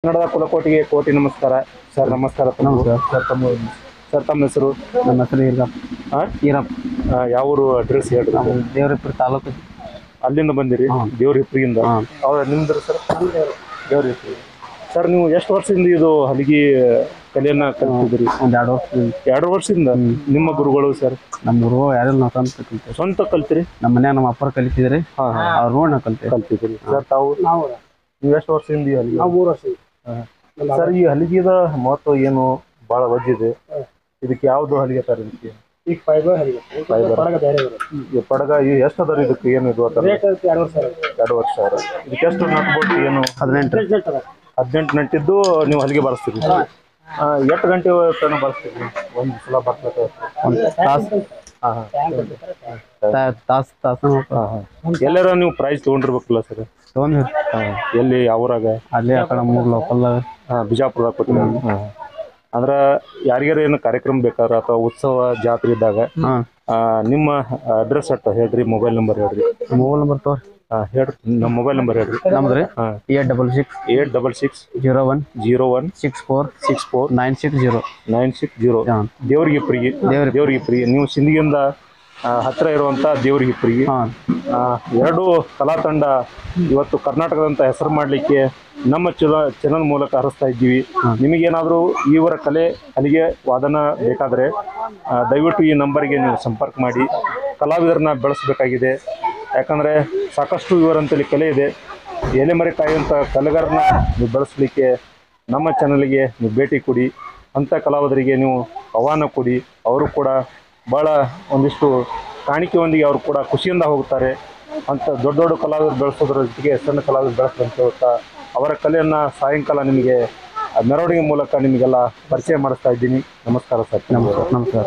ಕನ್ನಡದ ಕುಲಕೋಟಿಗೆ ಕೋಟಿ ನಮಸ್ಕಾರ ಸರ್. ನಮಸ್ಕಾರ. ಸರ್ ತಮ್ಮ ಹೆಸರು? ನಮ್ಮ ಹೆಸರು ಈರಪ್ಪ. ಯಾವ ಊರು ಅಡ್ರೆಸ್ ಹೇಳ್ರಿ? ದೇವರಿಪ್ಪಿ ತಾಲೂಕು. ಅಲ್ಲಿಂದ ಬಂದಿರಿ? ದೇವರಿಪ್ಪಿಯಿಂದ. ಹೌದಾ, ನಿಮ್ದು ಸರ್? ದೇವರಿಪ್ಪಿ. ಸರ್ ನೀವು ಎಷ್ಟು ವರ್ಷದಿಂದ ಇದು ಹಲಗಿ ಕಲೆಯನ್ನ ಕಲ್ತಿದ್ರಿ? ಒಂದು 2 ವರ್ಷದಿಂದ. 2 ವರ್ಷದಿಂದ. ನಿಮ್ಮ ಗುರುಗಳು ಸರ್? ನಮ್ಮ ಗುರು ಯಾರೆಲ್ಲ ನಾವು ಸ್ವಂತ ಕಲಿತೀವಿ. ಸ್ವಂತ ಕಲ್ತಿರಿ? ನಮ್ಮ ಮನ್ಯಾಗ ನಮ್ಮ ಅಪ್ಪರು ಕಲಿತಿದ್ರಿ, ಅವ್ರು ನೋಡಿ ನಾವು ಕಲ್ತಿದ್ರಿ. ಸರ್ ತಾವು? ನೀವು ಎಷ್ಟು ವರ್ಷದಿಂದ ಈ ಹಲಗಿ? 3 ವರ್ಷ. ಸರ್ ಈ ಹಲಗಿದ ಮಹತ್ವ ಏನು? ಬಹಳ ವಜ್ಜಿದೆ. ಇದಕ್ಕೆ ಯಾವ್ದು ಹಲಿಗೆ ತರ? ಇದಕ್ಕೆ ಈಗ ಫೈಬರ್ ಹಲಿಗೆ. ಪಡಗ ಎಷ್ಟು ಅದಾರ? ಇದಕ್ಕೆ ಏನು ಇದು? 2 ವರ್ಷ. ಇದಕ್ಕೆ ಎಷ್ಟು ನಟ್ಬೋದು? ಏನು? 18 ನಟ್ಟಿದ್ದು ನೀವು ಹಲಿಗೆ ಬಾರಿಸ್ತೀರಿ? ಎಷ್ಟು ಗಂಟೆ ತನಕ ಬಾರಿಸ್ತೀರಿ? ಒಂದು ಸಲ ಬಾರಿಸ್ಬೇಕು? ತಾಸು. ಎಲ್ಲಾರ ನೀವು ಪ್ರೈಸ್ ತಗೊಂಡಿರ್ಬೇಕಲ್ಲ ಸರ್? ಎಲ್ಲಿ? ಯಾವೂರಾಗ? ಅಲ್ಲಿ ಆ ಕಡೆ 3 ಲೋಕಲ್. ಬಿಜಾಪುರದಾಗ ಕೊಟ್ಟಿಲ್ಲ ಅಂದ್ರೆ ಯಾರಿಗಾರ ಏನು ಕಾರ್ಯಕ್ರಮ ಬೇಕಾದ್ರೆ ಅಥವಾ ಉತ್ಸವ ಜಾತ್ರೆ ಇದ್ದಾಗ ನಿಮ್ಮ ಅಡ್ರೆಸ್ ಅಟ್ಟ ಹೇಳ್ರಿ, ಮೊಬೈಲ್ ನಂಬರ್ ಹೇಳ್ರಿ. ಮೊಬೈಲ್ ನಂಬರ್ ತೋರಿ. ಹೇಳ್ರಿ, ನಮ್ಮ ಮೊಬೈಲ್ ನಂಬರ್ ಹೇಳ್ರಿ. ನಮ್ದ್ರಿ 866 01 64 960. ದೇವ್ರಿಗಿಪ್ರಿಗೆ. ನೀವು ಸಿಂದಗಿಯಿಂದ ಹತ್ತಿರ ಇರುವಂತ ದೇವ್ರಿಗಿಪ್ರಿಗೆ. 2 ಕಲಾ ತಂಡ ಇವತ್ತು ಕರ್ನಾಟಕದಂತ ಹೆಸರು ಮಾಡಲಿಕ್ಕೆ ನಮ್ಮ ಚಾನಲ್ ಮೂಲಕ ಹರಿಸ್ತಾ ಇದ್ದೀವಿ. ನಿಮಗೇನಾದರೂ ಇವರ ಕಲೆ ಹಲಿಗೆ ವಾದನ ಬೇಕಾದರೆ ದಯವಿಟ್ಟು ಈ ನಂಬರ್ಗೆ ನೀವು ಸಂಪರ್ಕ ಮಾಡಿ. ಕಲಾವಿದರನ್ನ ಬೆಳೆಸಬೇಕಾಗಿದೆ. ಯಾಕಂದರೆ ಸಾಕಷ್ಟು ಇವರಂತಲ್ಲಿ ಕಲೆ ಇದೆ. ಎಲೆಮರೆ ಕಾಯುವಂಥ ಕಲೆಗಾರನ್ನ ನೀವು ಬೆಳೆಸಲಿಕ್ಕೆ ನಮ್ಮ ಚಾನಲ್ಗೆ ನೀವು ಭೇಟಿ ಕೊಡಿ. ಅಂಥ ಕಲಾವಿದರಿಗೆ ನೀವು ಆಹ್ವಾನ ಕೊಡಿ. ಅವರು ಕೂಡ ಭಾಳ ಒಂದಿಷ್ಟು ಕಾಣಿಕೆಯೊಂದಿಗೆ ಅವರು ಕೂಡ ಖುಷಿಯಿಂದ ಹೋಗ್ತಾರೆ. ಅಂಥ ದೊಡ್ಡ ದೊಡ್ಡ ಕಲಾವಿದರು ಬೆಳೆಸೋದ್ರ ಜೊತೆಗೆ ಸಣ್ಣ ಕಲಾವಿದರು ಬೆಳೆಸ್ದಂತ ಹೇಳ್ತಾ ಅವರ ಕಲೆಯನ್ನು ಸಾಯಂಕಾಲ ನಿಮಗೆ ಮೆರವಣಿಗೆ ಮೂಲಕ ನಿಮಗೆಲ್ಲ ಪರಿಚಯ ಮಾಡಿಸ್ತಾ ಇದ್ದೀನಿ. ನಮಸ್ಕಾರ ಸರ್. ನಮಸ್ಕಾರ.